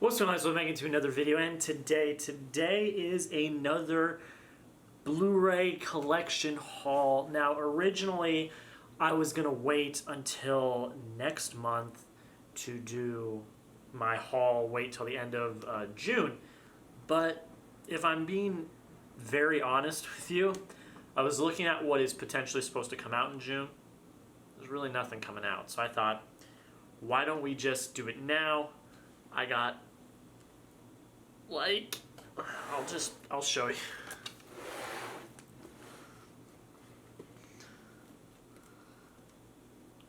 What's going on, guys? Welcome back into another video, and today is another Blu-ray collection haul. Now, originally, I was going to wait until next month to do my haul, wait till the end of June. But if I'm being very honest with you, I was looking at what is potentially supposed to come out in June. There's really nothing coming out, so I thought, why don't we just do it now? I got, like, I'll show you.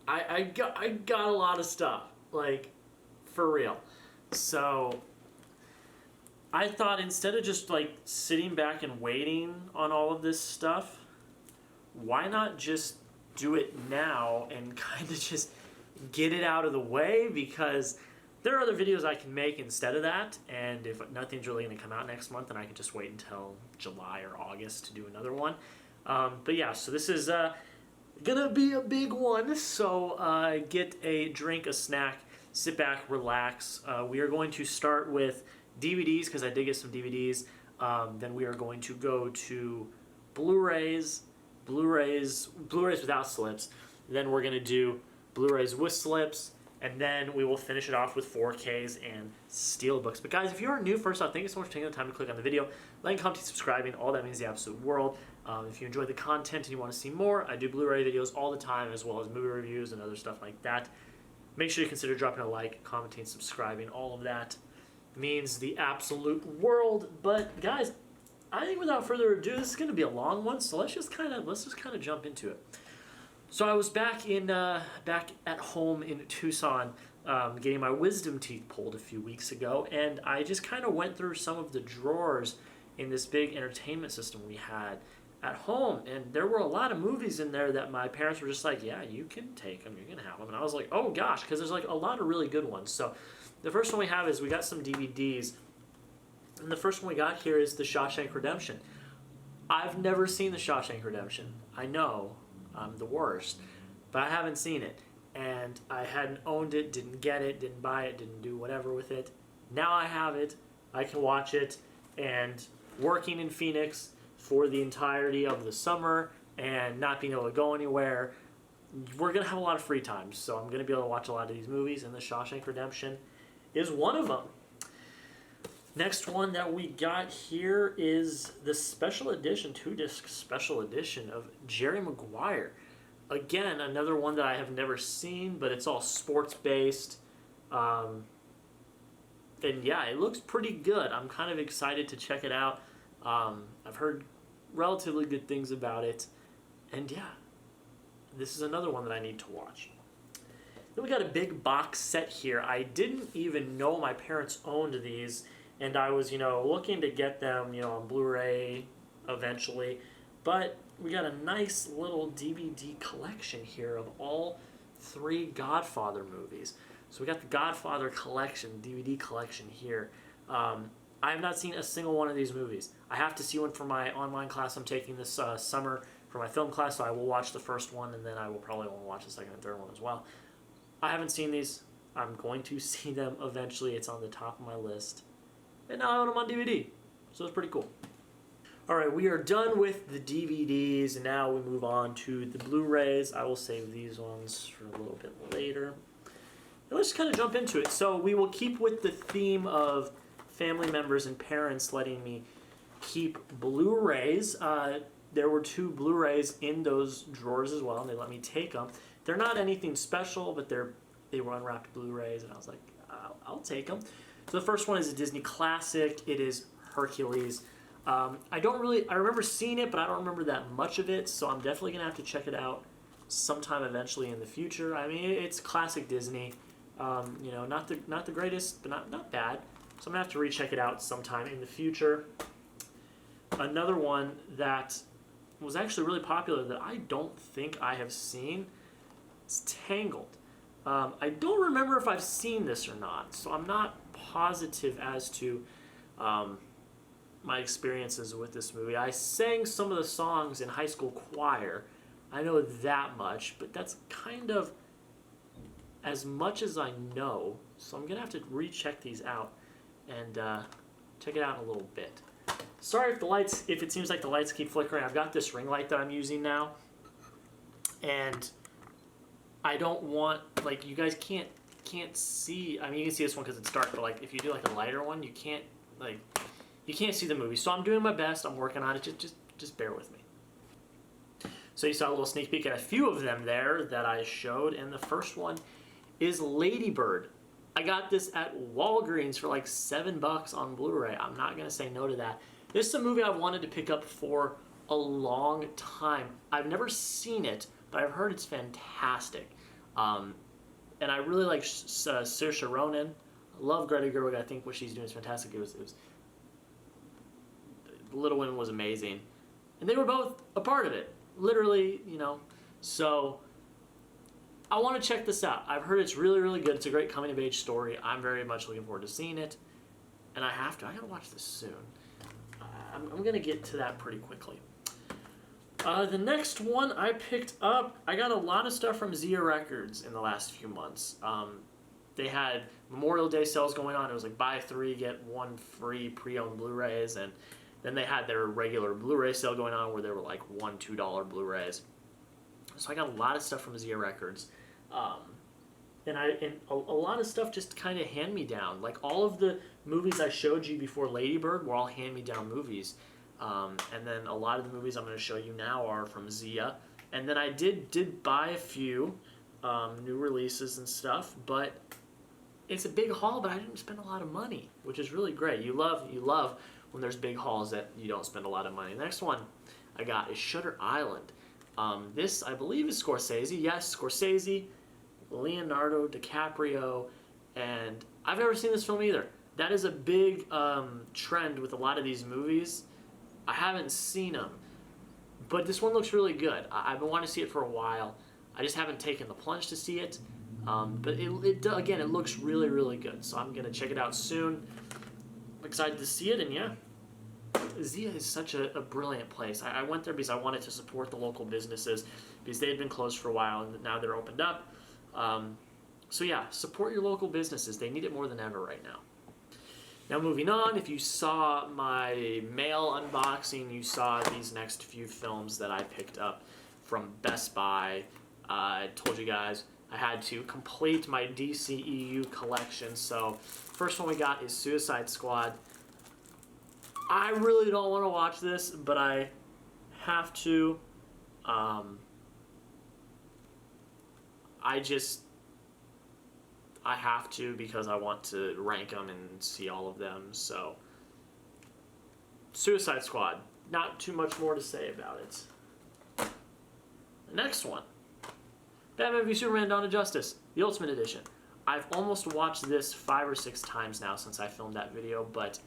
I got a lot of stuff, like, for real. So I thought instead of just like sitting back and waiting on all of this stuff, why not just do it now and kind of just get it out of the way, because there are other videos I can make instead of that, and if nothing's really going to come out next month, then I can just wait until July or August to do another one. But yeah, so this is gonna be a big one, so get a drink, a snack, sit back, relax. We are going to start with DVDs, because I did get some DVDs. Then we are going to go to Blu-rays without slips. Then we're going to do Blu-rays with slips, and then we will finish it off with 4Ks and Steelbooks. But guys, if you are new, first off, thank you so much for taking the time to click on the video, liking, commenting, subscribing. All that means the absolute world. If you enjoy the content and you want to see more, I do Blu-ray videos all the time, as well as movie reviews and other stuff like that. Make sure you consider dropping a like, commenting, subscribing. All of that means the absolute world. But guys, I think without further ado, this is going to be a long one, so let's just kind of jump into it. So I was back at home in Tucson, getting my wisdom teeth pulled a few weeks ago, and I just kind of went through some of the drawers in this big entertainment system we had at home, and there were a lot of movies in there that my parents were just like, yeah, you can take them, you can have them. And I was like, oh gosh, because there's like a lot of really good ones. So the first one we have is we got some DVDs, and the first one we got here is The Shawshank Redemption. I've never seen The Shawshank Redemption. I know I'm the worst, but I haven't seen it, and I hadn't owned it, didn't get it, didn't buy it, didn't do whatever with it. Now I have it, I can watch it, and working in Phoenix for the entirety of the summer and not being able to go anywhere, we're going to have a lot of free time, so I'm going to be able to watch a lot of these movies, and The Shawshank Redemption is one of them. Next one that we got here is the special edition, 2-disc special edition of Jerry Maguire. Again, another one that I have never seen, but it's all sports-based. And yeah, it looks pretty good. I'm kind of excited to check it out. I've heard relatively good things about it. And yeah, this is another one that I need to watch. Then we got a big box set here. I didn't even know my parents owned these, and I was, looking to get them, on Blu-ray eventually. But we got a nice little DVD collection here of all 3 Godfather movies. So we got the Godfather collection, DVD collection here. I have not seen a single one of these movies. I have to see one for my online class I'm taking this summer for my film class, so I will watch the first one, and then I will probably want to watch the second and third one as well. I haven't seen these. I'm going to see them eventually. It's on the top of my list. And now I own them on DVD, so it's pretty cool. Alright, we are done with the DVDs, and now we move on to the Blu-rays. I will save these ones for a little bit later. And let's kind of jump into it. So we will keep with the theme of family members and parents letting me keep Blu-rays. There were 2 Blu-rays in those drawers as well, and they let me take them. They're not anything special, but they were unwrapped Blu-rays, and I was like, I'll take them. So the first one is a Disney classic. It is Hercules. I remember seeing it, but I don't remember that much of it, so I'm definitely going to have to check it out sometime eventually in the future. I mean, it's classic Disney. Not the greatest, but not bad. So I'm going to have to recheck it out sometime in the future. Another one that was actually really popular that I don't think I have seen is Tangled. I don't remember if I've seen this or not, so I'm not positive as to my experiences with this movie. I sang some of the songs in high school choir. I know that much, but that's kind of as much as I know, so I'm going to have to recheck these out and check it out in a little bit. Sorry if it seems like the lights keep flickering. I've got this ring light that I'm using now, and I don't want, like, you guys can't see. I mean, you can see this one because it's dark, but like if you do like a lighter one, you can't see the movie. So I'm doing my best. I'm working on it. Just bear with me. So you saw a little sneak peek at a few of them there that I showed, and the first one is Lady Bird. I got this at Walgreens for like $7 on Blu-ray. I'm not gonna say no to that. This is a movie I've wanted to pick up for a long time. I've never seen it, but I've heard it's fantastic. And I really like Saoirse Ronan. I love Greta Gerwig. I think what she's doing is fantastic. It was Little Women was amazing, and they were both a part of it. Literally, you know. So I want to check this out. I've heard it's really, really good. It's a great coming of age story. I'm very much looking forward to seeing it, and I gotta watch this soon. I'm gonna get to that pretty quickly. The next one I picked up, I got a lot of stuff from Zia Records in the last few months. They had Memorial Day sales going on. It was like buy 3, get 1 free pre-owned Blu-rays, and then they had their regular Blu-ray sale going on where there were like $1, $2 Blu-rays. So I got a lot of stuff from Zia Records. And a lot of stuff just kind of hand-me-down. Like all of the movies I showed you before Lady Bird were all hand-me-down movies. And then a lot of the movies I'm going to show you now are from Zia. And then I did buy a few new releases and stuff, but it's a big haul, but I didn't spend a lot of money, which is really great. You love when there's big hauls that you don't spend a lot of money. The next one I got is Shutter Island. This, I believe, is Scorsese. Yes, Scorsese, Leonardo DiCaprio, and I've never seen this film either. That is a big trend with a lot of these movies. I haven't seen them, but this one looks really good. I've been wanting to see it for a while. I just haven't taken the plunge to see it, but again, it looks really, really good. So I'm gonna check it out soon. I'm excited to see it, and yeah, Zia is such a brilliant place. I went there because I wanted to support the local businesses because they had been closed for a while and now they're opened up. So yeah, support your local businesses. They need it more than ever right now. Now moving on, if you saw my mail unboxing, you saw these next few films that I picked up from Best Buy. I told you guys I had to complete my DCEU collection. So first one we got is Suicide Squad. I really don't want to watch this, but I have to. I have to because I want to rank them and see all of them. So, Suicide Squad. Not too much more to say about it. The next one. Batman v Superman Dawn of Justice. The Ultimate Edition. I've almost watched this 5 or 6 times now since I filmed that video, but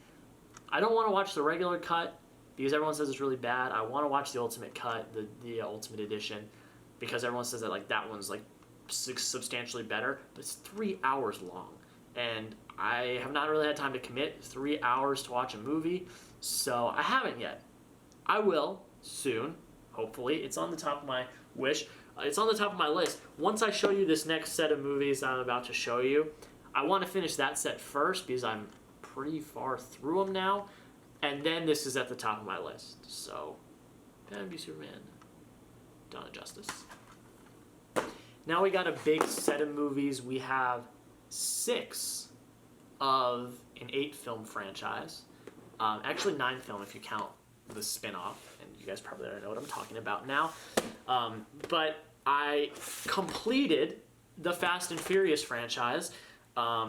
I don't want to watch the regular cut because everyone says it's really bad. I want to watch the Ultimate cut, the Ultimate Edition, because everyone says that like that one's like substantially better, but it's 3 hours long, and I have not really had time to commit 3 hours to watch a movie, so I haven't yet. I will soon, hopefully. It's on the top of my wish. It's on the top of my list. Once I show you this next set of movies I'm about to show you, I want to finish that set first because I'm pretty far through them now, and then this is at the top of my list. So, Batman v Superman, Dawn of Justice. Now we got a big set of movies. We have 6 of an 8-film franchise. Actually 9 film if you count the spin-off, and you guys probably already know what I'm talking about now. But I completed the Fast and Furious franchise. Got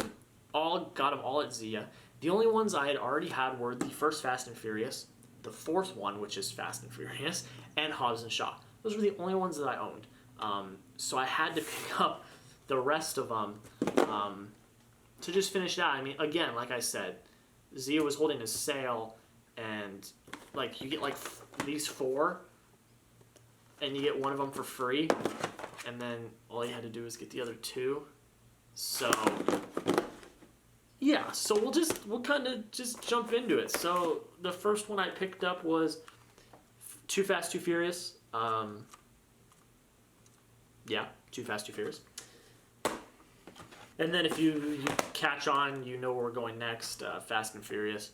them all at Zia. The only ones I had already had were the first Fast and Furious, the 4th one, which is Fast and Furious, and Hobbs and Shaw. Those were the only ones that I owned. So I had to pick up the rest of them to just finish that. I mean, again, like I said, Zia was holding a sale, and like you get like these 4, and you get one of them for free, and then all you had to do is get the other 2. So yeah, so we'll kind of just jump into it. So the first one I picked up was Too Fast, Too Furious. Yeah, Too Fast, Too Furious. And then if you catch on, you know where we're going next. Fast and Furious.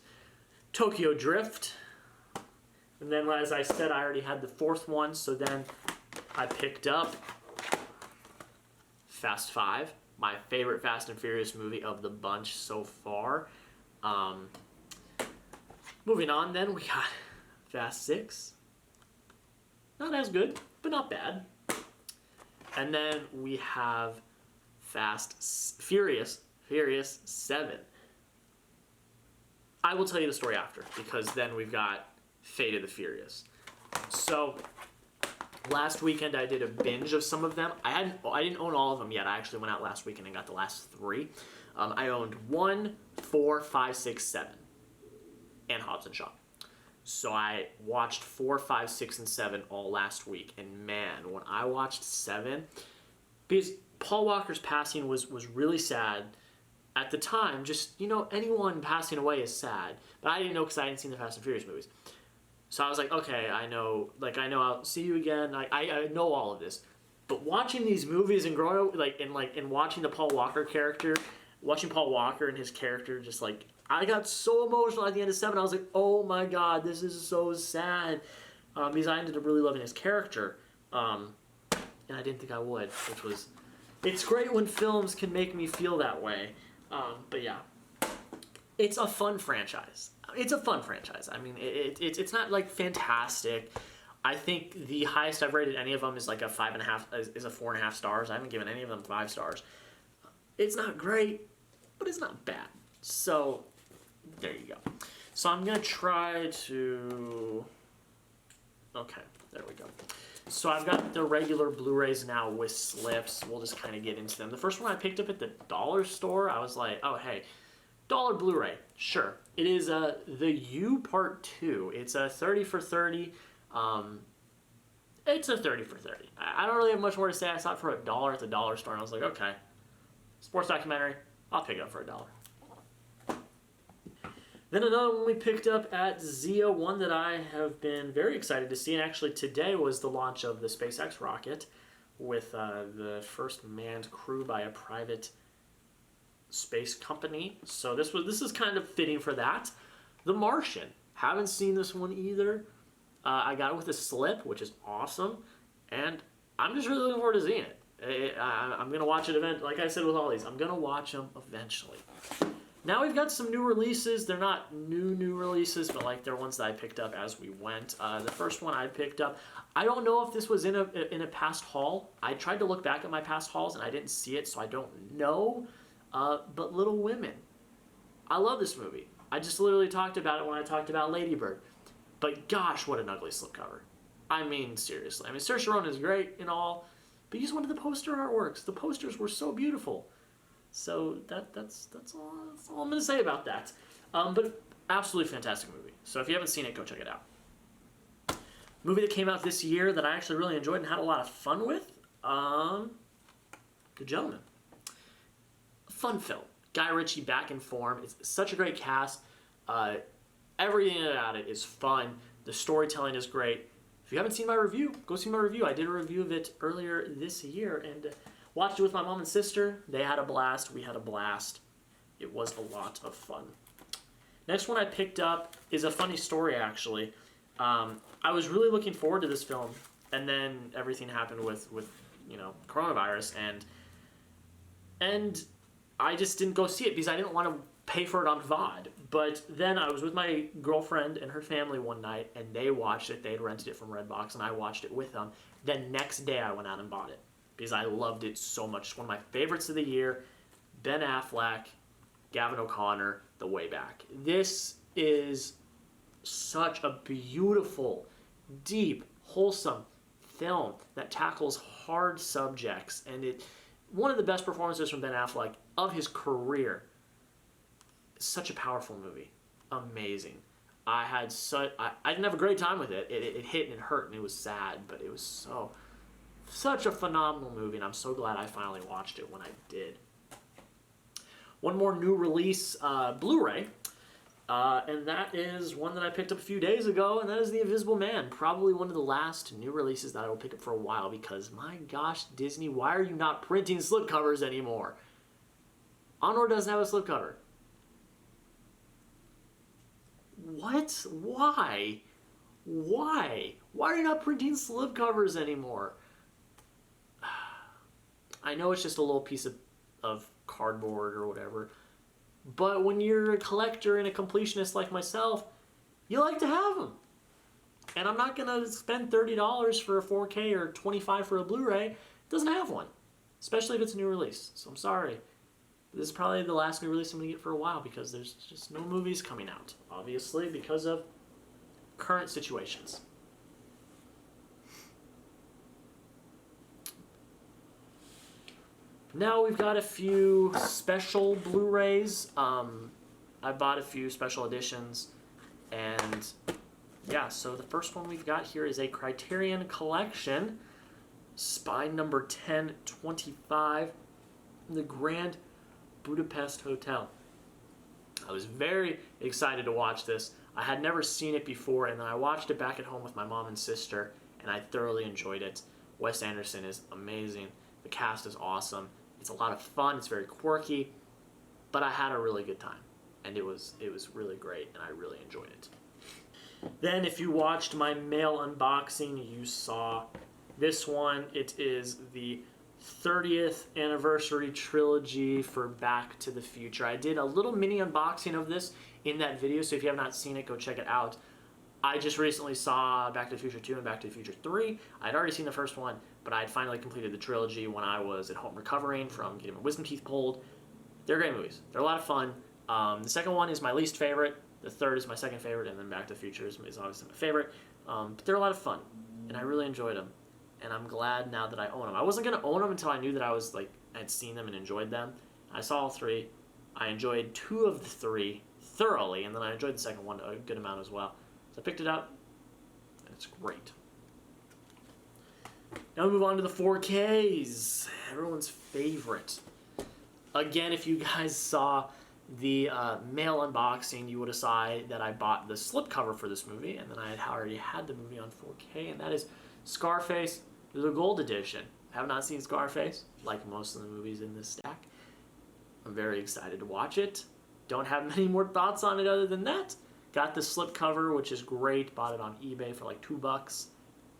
Tokyo Drift. And then, as I said, I already had the fourth one, so then I picked up Fast 5, my favorite Fast and Furious movie of the bunch so far. Moving on, then, we got Fast 6. Not as good, but not bad. And then we have Furious 7. I will tell you the story after, because then we've got Fate of the Furious. So last weekend I did a binge of some of them. I didn't own all of them yet. I actually went out last weekend and got the last 3. I owned 1, 4, 5, 6, 7, and Hobbs and Shaw. So I watched 4, 5, 6, and 7 all last week. And man, when I watched 7, because Paul Walker's passing was really sad. At the time, just, anyone passing away is sad. But I didn't know because I hadn't seen the Fast and Furious movies. So I was like, okay, I know I'll see you again. I know all of this. But watching these movies and growing up, and watching the Paul Walker character, watching Paul Walker and his character, just I got so emotional at the end of 7. I was like, oh my God, this is so sad. Because I ended up really loving his character. And I didn't think I would, it's great when films can make me feel that way. But yeah, it's a fun franchise. I mean, it's not fantastic. I think the highest I've rated any of them is a 5.5, is a 4.5 stars. I haven't given any of them 5 stars. It's not great, but it's not bad. So there you go. So I'm gonna try to. Okay, there we go. So I've got the regular Blu-rays now with slips. We'll just kind of get into them. The first one I picked up at the dollar store, I was like, oh hey, dollar Blu-ray, sure. It is the U Part 2. It's a 30 for 30. It's a 30 for 30. I don't really have much more to say. I saw it for $1 at the dollar store, and I was like, okay, sports documentary, I'll pick it up for $1. Then another one we picked up at Zia, one that I have been very excited to see, and actually today was the launch of the SpaceX rocket with the first manned crew by a private space company. So this is kind of fitting for that. The Martian. Haven't seen this one either. I got it with a slip, which is awesome, and I'm just really looking forward to seeing it. I'm gonna watch it like I said with all these. I'm gonna watch them eventually. Now we've got some new releases. They're not new releases, but they're ones that I picked up as we went. The first one I picked up, I don't know if this was in a past haul. I tried to look back at my past hauls and I didn't see it, so I don't know. But Little Women. I love this movie. I just literally talked about it when I talked about Lady Bird. But gosh, what an ugly slipcover. I mean, seriously. I mean, Saoirse Ronan is great and all, but you just wanted the poster artworks. The posters were so beautiful. So that's all I'm going to say about that. But absolutely fantastic movie. So if you haven't seen it, go check it out. Movie that came out this year that I actually really enjoyed and had a lot of fun with, The Gentleman. Fun film. Guy Ritchie back in form. It's such a great cast. Everything about it is fun. The storytelling is great. If you haven't seen my review, go see my review. I did a review of it earlier this year and watched it with my mom and sister. They had a blast. We had a blast. It was a lot of fun. Next one I picked up is a funny story, actually. I was really looking forward to this film, and then everything happened with coronavirus, and I just didn't go see it because I didn't want to pay for it on VOD. But then I was with my girlfriend and her family one night, and they watched it. They had rented it from Redbox, and I watched it with them. The next day I went out and bought it because I loved it so much. It's one of my favorites of the year. Ben Affleck, Gavin O'Connor, The Way Back. This is such a beautiful, deep, wholesome film that tackles hard subjects, and one of the best performances from Ben Affleck of his career. Such a powerful movie. Amazing. I didn't have a great time with it. It hit and it hurt and it was sad, but it was such a phenomenal movie, and I'm so glad I finally watched it when I did. One more new release, Blu-ray, and that is one that I picked up a few days ago, and that is The Invisible Man. Probably one of the last new releases that I will pick up for a while because, my gosh, Disney, why are you not printing slipcovers anymore? Onward doesn't have a slipcover. What? Why? Why? Why are you not printing slipcovers anymore? I know it's just a little piece of cardboard or whatever, but when you're a collector and a completionist like myself, you like to have them. And I'm not going to spend $30 for a 4K or $25 for a Blu-ray. It doesn't have one, especially if it's a new release. So I'm sorry. This is probably the last new release I'm going to get for a while because there's just no movies coming out, obviously, because of current situations. Now we've got a few special Blu-rays. I bought a few special editions, and yeah, so the first one we've got here is a Criterion Collection, Spine number 1025, The Grand Budapest Hotel. I was very excited to watch this. I had never seen it before, and then I watched it back at home with my mom and sister, and I thoroughly enjoyed it. Wes Anderson is amazing. The cast is awesome. It's a lot of fun. It's very quirky, but I had a really good time, and it was really great, and I really enjoyed it. Then, if you watched my mail unboxing, you saw this one. It is the 30th anniversary trilogy for Back to the Future. I did a little mini unboxing of this in that video, so if you have not seen it, go check it out. I just recently saw Back to the Future 2 and Back to the Future 3. I'd already seen the first one, but I had finally completed the trilogy when I was at home recovering from getting my wisdom teeth pulled. They're great movies. They're a lot of fun. The second one is my least favorite. The third is my second favorite, and then Back to the Future is obviously my favorite. But they're a lot of fun, and I really enjoyed them. And I'm glad now that I own them. I wasn't going to own them until I knew that I'd seen them and enjoyed them. I saw all three. I enjoyed 2 of the 3 thoroughly, and then I enjoyed the second one a good amount as well. So I picked it up, and it's great. Now we move on to the 4Ks, everyone's favorite. Again, if you guys saw the mail unboxing, you would have saw that I bought the slipcover for this movie, and then I had already had the movie on 4K, and that is Scarface, the Gold Edition. I have not seen Scarface, like most of the movies in this stack. I'm very excited to watch it. Don't have many more thoughts on it other than that. Got the slipcover, which is great. Bought it on eBay for like $2.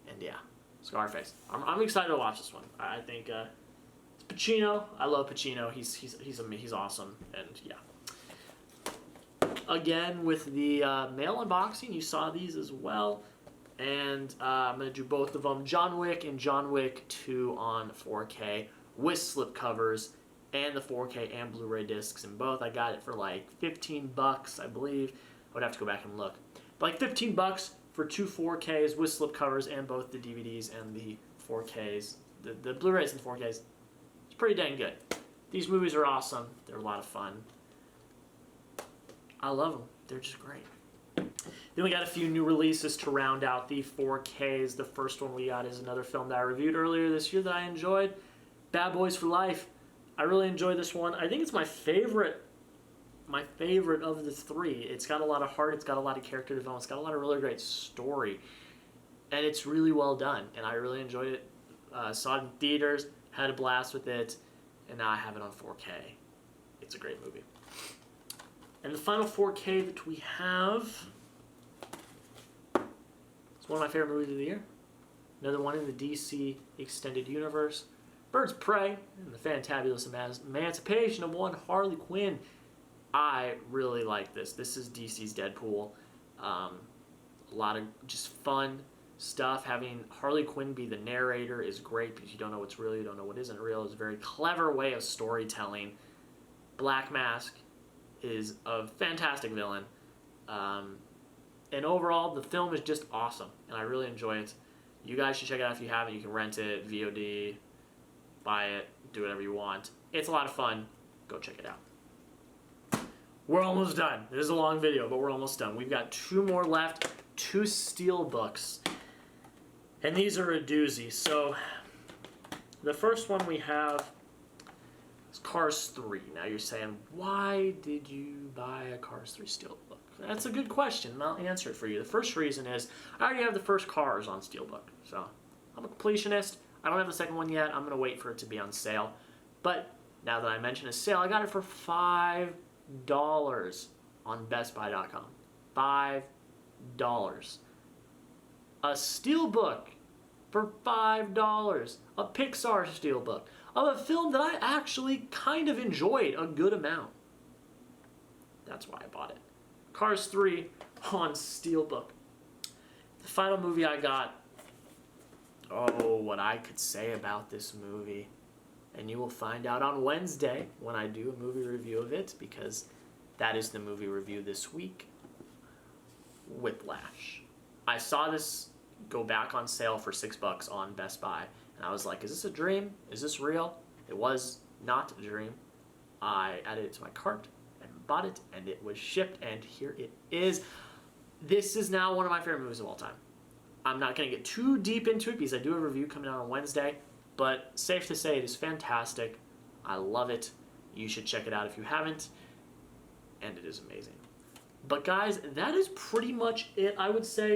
And yeah, Scarface. I'm excited to watch this one. I think it's Pacino. I love Pacino. He's awesome. And yeah. Again, with the mail unboxing, you saw these as well. And I'm going to do both of them. John Wick and John Wick 2 on 4K with slipcovers and the 4K and Blu-ray discs in both. I got it for like $15, I believe. I would have to go back and look. But like $15 for 2 4Ks with slipcovers and both the DVDs and the 4Ks. The Blu-rays and 4Ks. It's pretty dang good. These movies are awesome. They're a lot of fun. I love them. They're just great. Then we got a few new releases to round out the 4Ks. The first one we got is another film that I reviewed earlier this year that I enjoyed. Bad Boys for Life. I really enjoyed this one. I think it's my favorite of the 3. It's got a lot of heart. It's got a lot of character development. It's got a lot of really great story. And it's really well done. And I really enjoyed it. Saw it in theaters. Had a blast with it. And now I have it on 4K. It's a great movie. And the final 4K that we have, it's one of my favorite movies of the year. Another one in the DC Extended Universe. Birds of Prey and the Fantabulous Emancipation of One Harley Quinn. I really like this. This is DC's Deadpool. A lot of just fun stuff. Having Harley Quinn be the narrator is great because you don't know what's real, you don't know what isn't real. It's a very clever way of storytelling. Black Mask is a fantastic villain. And overall, the film is just awesome, and I really enjoy it. You guys should check it out if you haven't. You can rent it, VOD, buy it, do whatever you want. It's a lot of fun. Go check it out. We're almost done. This is a long video, but we're almost done. We've got 2 more left, 2 steel books. And these are a doozy. So the first one we have is Cars 3. Now you're saying, why did you buy a Cars 3 steelbook? That's a good question, and I'll answer it for you. The first reason is I already have the first Cars on steelbook. So I'm a completionist. I don't have the second one yet. I'm going to wait for it to be on sale. But Now that I mentioned a sale, I got it for $5 on BestBuy.com. $5. A steelbook for $5. A Pixar steelbook of a film that I actually kind of enjoyed a good amount. That's why I bought it. Cars 3 on steelbook. The final movie I got. Oh, what I could say about this movie. And you will find out on Wednesday when I do a movie review of it, because that is the movie review this week. Whiplash. I saw this go back on sale for $6 on Best Buy, and I was like, is this a dream? Is this real? It was not a dream. I added it to my cart and bought it, and it was shipped, and here it is. This is now one of my favorite movies of all time. I'm not going to get too deep into it because I do have a review coming out on Wednesday, but safe to say it is fantastic. I love it. You should check it out if you haven't, and it is amazing. But guys, that is pretty much it, I would say.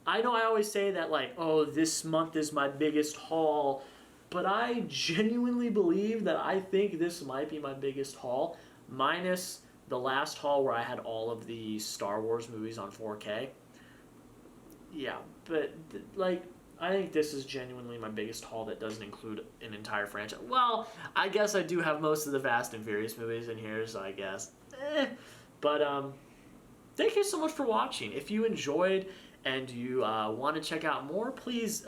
I know I always say that, like, oh, this month is my biggest haul, but I genuinely believe that I think this might be my biggest haul, minus the last haul where I had all of the Star Wars movies on 4K. Yeah, but, like, I think this is genuinely my biggest haul that doesn't include an entire franchise. Well, I guess I do have most of the Fast and Furious movies in here, so I guess. But, thank you so much for watching. If you enjoyed and you want to check out more, please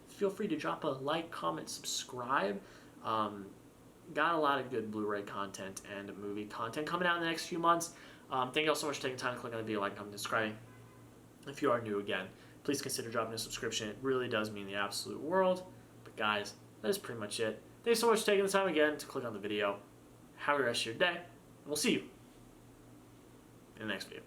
feel free to drop a like, comment, subscribe. Got a lot of good Blu-ray content and movie content coming out in the next few months. Thank you all so much for taking time to click on the video, like, comment, subscribing. If you are new again, please consider dropping a subscription. It really does mean the absolute world. But guys, that is pretty much it. Thanks so much for taking the time again to click on the video. Have a good rest of your day, and we'll see you in the next video.